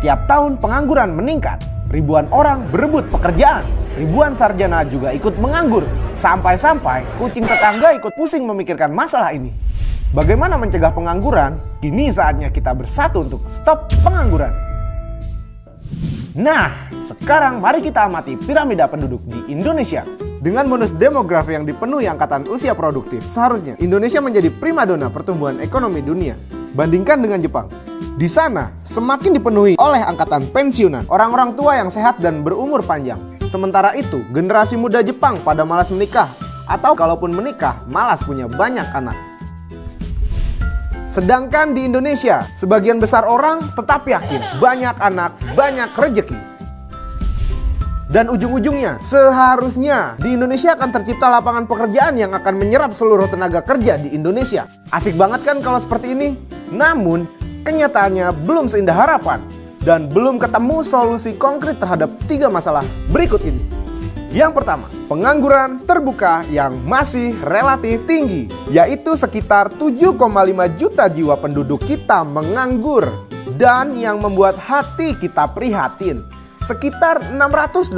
Tiap tahun pengangguran meningkat, ribuan orang berebut pekerjaan, ribuan sarjana juga ikut menganggur, sampai-sampai kucing tetangga ikut pusing memikirkan masalah ini. Bagaimana mencegah pengangguran? Kini saatnya kita bersatu untuk stop pengangguran. Nah, sekarang mari kita amati piramida penduduk di Indonesia. Dengan bonus demografi yang dipenuhi angkatan usia produktif, seharusnya Indonesia menjadi primadona pertumbuhan ekonomi dunia. Bandingkan dengan Jepang. Di sana, semakin dipenuhi oleh angkatan pensiunan, orang-orang tua yang sehat dan berumur panjang. Sementara itu, generasi muda Jepang pada malas menikah, atau kalaupun menikah, malas punya banyak anak. Sedangkan di Indonesia, sebagian besar orang tetap yakin banyak anak, banyak rejeki. Dan ujung-ujungnya, seharusnya di Indonesia akan tercipta lapangan pekerjaan yang akan menyerap seluruh tenaga kerja di Indonesia. Asik banget kan kalau seperti ini? Namun, kenyataannya belum seindah harapan. Dan belum ketemu solusi konkret terhadap 3 masalah berikut ini. Yang pertama, pengangguran terbuka yang masih relatif tinggi, yaitu sekitar 7,5 juta jiwa penduduk kita menganggur. Dan yang membuat hati kita prihatin, sekitar 680.000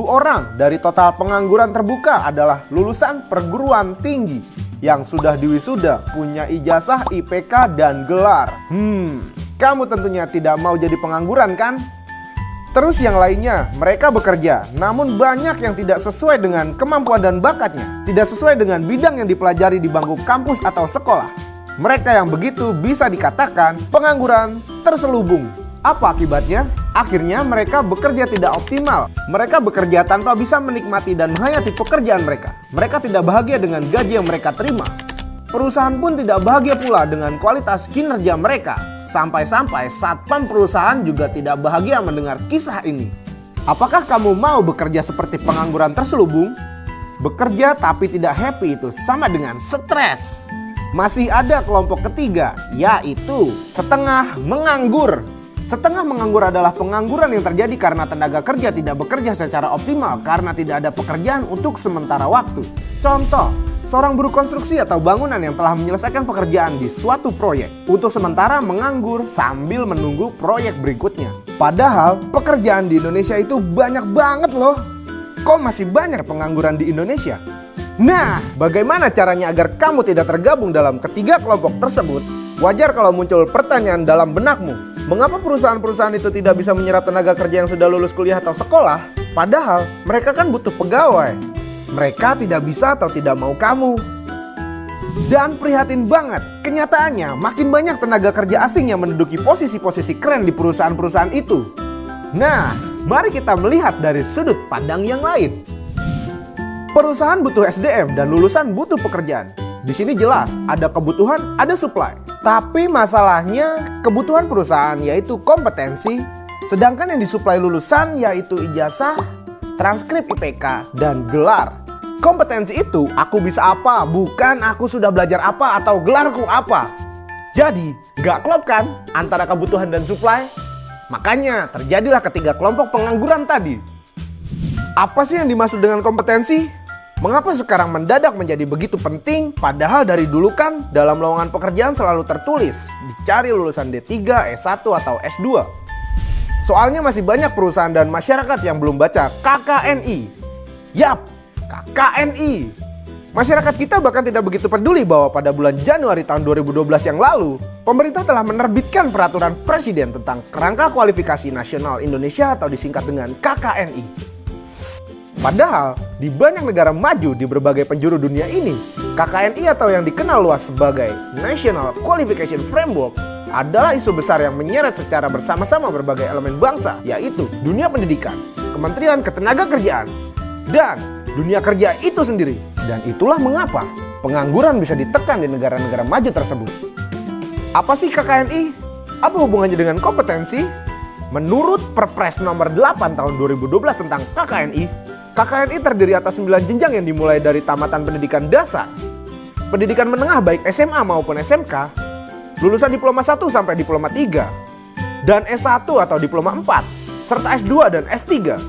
orang dari total pengangguran terbuka adalah lulusan perguruan tinggi yang sudah diwisuda, punya ijazah IPK dan gelar. Kamu tentunya tidak mau jadi pengangguran kan? Terus yang lainnya, mereka bekerja, namun banyak yang tidak sesuai dengan kemampuan dan bakatnya, tidak sesuai dengan bidang yang dipelajari di bangku kampus atau sekolah. Mereka yang begitu bisa dikatakan pengangguran terselubung. Apa akibatnya? Akhirnya mereka bekerja tidak optimal. Mereka bekerja tanpa bisa menikmati dan menghayati pekerjaan mereka. Mereka tidak bahagia dengan gaji yang mereka terima. Perusahaan pun tidak bahagia pula dengan kualitas kinerja mereka. Sampai-sampai satpam perusahaan juga tidak bahagia mendengar kisah ini. Apakah kamu mau bekerja seperti pengangguran terselubung? Bekerja tapi tidak happy itu sama dengan stres. Masih ada kelompok ketiga, yaitu setengah menganggur. Setengah menganggur adalah pengangguran yang terjadi karena tenaga kerja tidak bekerja secara optimal karena tidak ada pekerjaan untuk sementara waktu. Contoh, seorang buruh konstruksi atau bangunan yang telah menyelesaikan pekerjaan di suatu proyek untuk sementara menganggur sambil menunggu proyek berikutnya. Padahal pekerjaan di Indonesia itu banyak banget loh. Kok masih banyak pengangguran di Indonesia? Nah, bagaimana caranya agar kamu tidak tergabung dalam ketiga kelompok tersebut? Wajar kalau muncul pertanyaan dalam benakmu. Mengapa perusahaan-perusahaan itu tidak bisa menyerap tenaga kerja yang sudah lulus kuliah atau sekolah? Padahal mereka kan butuh pegawai. Mereka tidak bisa atau tidak mau kamu. Dan prihatin banget, kenyataannya makin banyak tenaga kerja asing yang menduduki posisi-posisi keren di perusahaan-perusahaan itu. Nah, mari kita melihat dari sudut pandang yang lain. Perusahaan butuh SDM dan lulusan butuh pekerjaan. Di sini jelas ada kebutuhan, ada supply. Tapi masalahnya kebutuhan perusahaan yaitu kompetensi, sedangkan yang disuplai lulusan yaitu ijazah, transkrip IPK, dan gelar. Kompetensi itu aku bisa apa, bukan aku sudah belajar apa atau gelarku apa. Jadi gak klop kan antara kebutuhan dan supply? Makanya terjadilah ketiga kelompok pengangguran tadi. Apa sih yang dimaksud dengan kompetensi? Mengapa sekarang mendadak menjadi begitu penting? Padahal dari dulu kan dalam lowongan pekerjaan selalu tertulis dicari lulusan D3, S1 atau S2. Soalnya masih banyak perusahaan dan masyarakat yang belum baca KKNI. Yap, KKNI. Masyarakat kita bahkan tidak begitu peduli bahwa pada bulan Januari tahun 2012 yang lalu, pemerintah telah menerbitkan peraturan presiden tentang kerangka kualifikasi nasional Indonesia atau disingkat dengan KKNI. Padahal di banyak negara maju di berbagai penjuru dunia ini, KKNI atau yang dikenal luas sebagai National Qualification Framework adalah isu besar yang menyeret secara bersama-sama berbagai elemen bangsa, yaitu dunia pendidikan, Kementerian Ketenagakerjaan, dan dunia kerja itu sendiri. Dan itulah mengapa pengangguran bisa ditekan di negara-negara maju tersebut. Apa sih KKNI? Apa hubungannya dengan kompetensi? Menurut Perpres nomor 8 tahun 2012 tentang KKNI, KKNI terdiri atas 9 jenjang yang dimulai dari tamatan pendidikan dasar, pendidikan menengah baik SMA maupun SMK, lulusan diploma 1 sampai diploma 3, dan S1 atau diploma 4, serta S2 dan S3.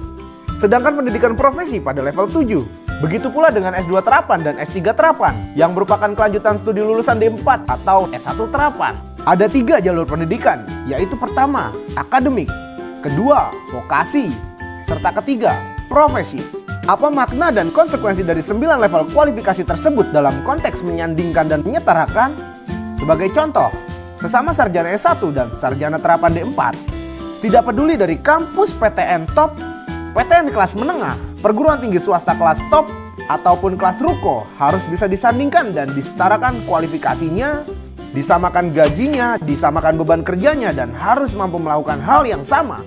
Sedangkan pendidikan profesi pada level 7. Begitu pula dengan S2 terapan dan S3 terapan yang merupakan kelanjutan studi lulusan D4 atau S1 terapan. Ada 3 jalur pendidikan, yaitu pertama, akademik, kedua, vokasi, serta ketiga, profesi. Apa makna dan konsekuensi dari 9 level kualifikasi tersebut dalam konteks menyandingkan dan menyetarakan? Sebagai contoh, sesama sarjana S1 dan sarjana terapan D4, tidak peduli dari kampus PTN top, PTN kelas menengah, perguruan tinggi swasta kelas top, ataupun kelas ruko, harus bisa disandingkan dan disetarakan kualifikasinya, disamakan gajinya, disamakan beban kerjanya, dan harus mampu melakukan hal yang sama.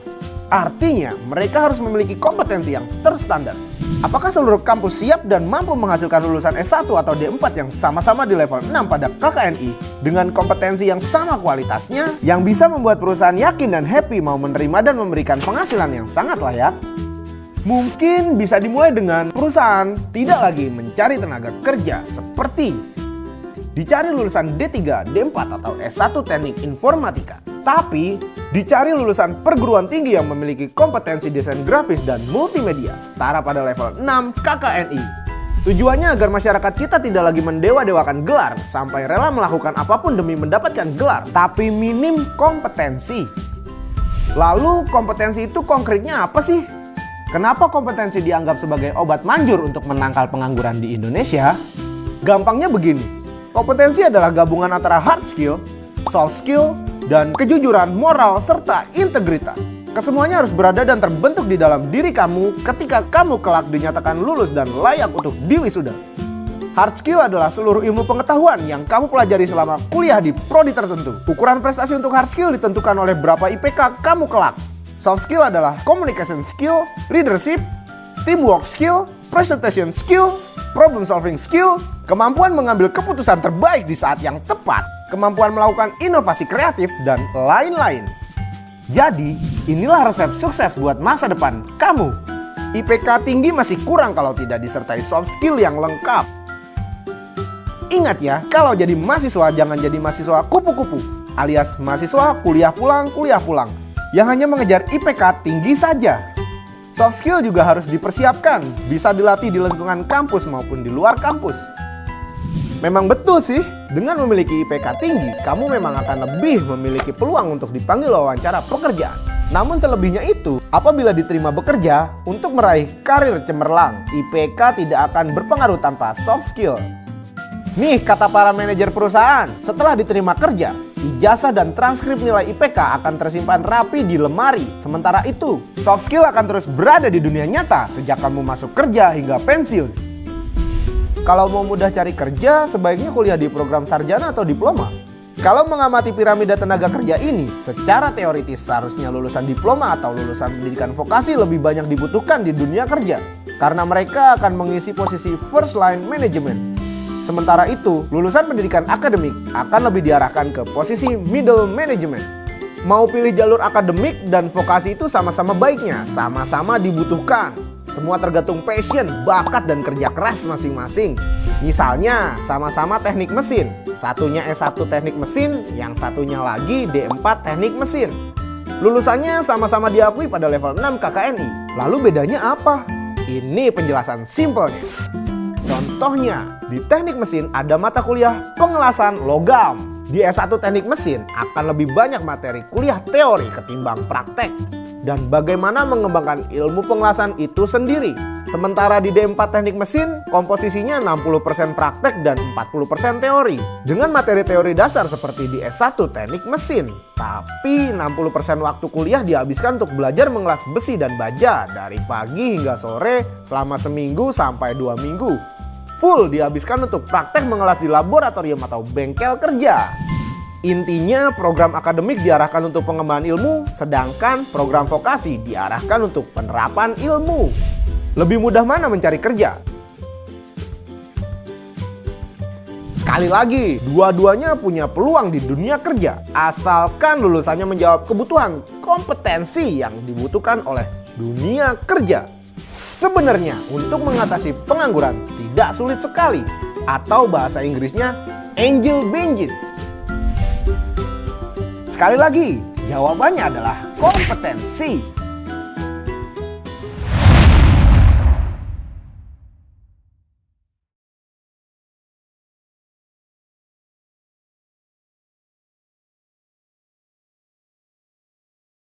Artinya, mereka harus memiliki kompetensi yang terstandar. Apakah seluruh kampus siap dan mampu menghasilkan lulusan S1 atau D4 yang sama-sama di level 6 pada KKNI dengan kompetensi yang sama kualitasnya, yang bisa membuat perusahaan yakin dan happy mau menerima dan memberikan penghasilan yang sangat layak? Mungkin bisa dimulai dengan perusahaan tidak lagi mencari tenaga kerja seperti dicari lulusan D3, D4 atau S1 Teknik Informatika, tapi dicari lulusan perguruan tinggi yang memiliki kompetensi desain grafis dan multimedia setara pada level 6 KKNI. Tujuannya agar masyarakat kita tidak lagi mendewa-dewakan gelar sampai rela melakukan apapun demi mendapatkan gelar, tapi minim kompetensi. Lalu kompetensi itu konkretnya apa sih? Kenapa kompetensi dianggap sebagai obat manjur untuk menangkal pengangguran di Indonesia? Gampangnya begini, kompetensi adalah gabungan antara hard skill, soft skill, dan kejujuran, moral, serta integritas. Kesemuanya harus berada dan terbentuk di dalam diri kamu ketika kamu kelak dinyatakan lulus dan layak untuk diwisuda. Hard skill adalah seluruh ilmu pengetahuan yang kamu pelajari selama kuliah di prodi tertentu. Ukuran prestasi untuk hard skill ditentukan oleh berapa IPK kamu kelak. Soft skill adalah communication skill, leadership, teamwork skill, presentation skill, problem solving skill, kemampuan mengambil keputusan terbaik di saat yang tepat, kemampuan melakukan inovasi kreatif, dan lain-lain. Jadi, inilah resep sukses buat masa depan kamu. IPK tinggi masih kurang kalau tidak disertai soft skill yang lengkap. Ingat ya, kalau jadi mahasiswa jangan jadi mahasiswa kupu-kupu, alias mahasiswa kuliah pulang, yang hanya mengejar IPK tinggi saja. Soft skill juga harus dipersiapkan, bisa dilatih di lingkungan kampus maupun di luar kampus. Memang betul sih, dengan memiliki IPK tinggi, kamu memang akan lebih memiliki peluang untuk dipanggil wawancara pekerjaan. Namun selebihnya itu, apabila diterima bekerja, untuk meraih karir cemerlang, IPK tidak akan berpengaruh tanpa soft skill. Nih kata para manajer perusahaan, setelah diterima kerja, ijazah dan transkrip nilai IPK akan tersimpan rapi di lemari. Sementara itu, soft skill akan terus berada di dunia nyata sejak kamu masuk kerja hingga pensiun. Kalau mau mudah cari kerja, sebaiknya kuliah di program sarjana atau diploma. Kalau mengamati piramida tenaga kerja ini, secara teoritis seharusnya lulusan diploma atau lulusan pendidikan vokasi lebih banyak dibutuhkan di dunia kerja, karena mereka akan mengisi posisi first line management. Sementara itu, lulusan pendidikan akademik akan lebih diarahkan ke posisi middle management. Mau pilih jalur akademik dan vokasi itu sama-sama baiknya, sama-sama dibutuhkan. Semua tergantung passion, bakat, dan kerja keras masing-masing. Misalnya, sama-sama teknik mesin. Satunya S1 teknik mesin, yang satunya lagi D4 teknik mesin. Lulusannya sama-sama diakui pada level 6 KKNI. Lalu bedanya apa? Ini penjelasan simpelnya. Contohnya, di teknik mesin ada mata kuliah pengelasan logam. Di S1 teknik mesin akan lebih banyak materi kuliah teori ketimbang praktek. Dan bagaimana mengembangkan ilmu pengelasan itu sendiri. Sementara di D4 teknik mesin, komposisinya 60% praktek dan 40% teori. Dengan materi teori dasar seperti di S1 teknik mesin. Tapi 60% waktu kuliah dihabiskan untuk belajar mengelas besi dan baja dari pagi hingga sore selama seminggu sampai 2 minggu. Full dihabiskan untuk praktek mengelas di laboratorium atau bengkel kerja. Intinya program akademik diarahkan untuk pengembangan ilmu, sedangkan program vokasi diarahkan untuk penerapan ilmu. Lebih mudah mana mencari kerja? Sekali lagi, dua-duanya punya peluang di dunia kerja, asalkan lulusannya menjawab kebutuhan kompetensi yang dibutuhkan oleh dunia kerja. Sebenarnya untuk mengatasi pengangguran tidak sulit sekali, atau bahasa Inggrisnya angel benefit. Sekali lagi, jawabannya adalah kompetensi.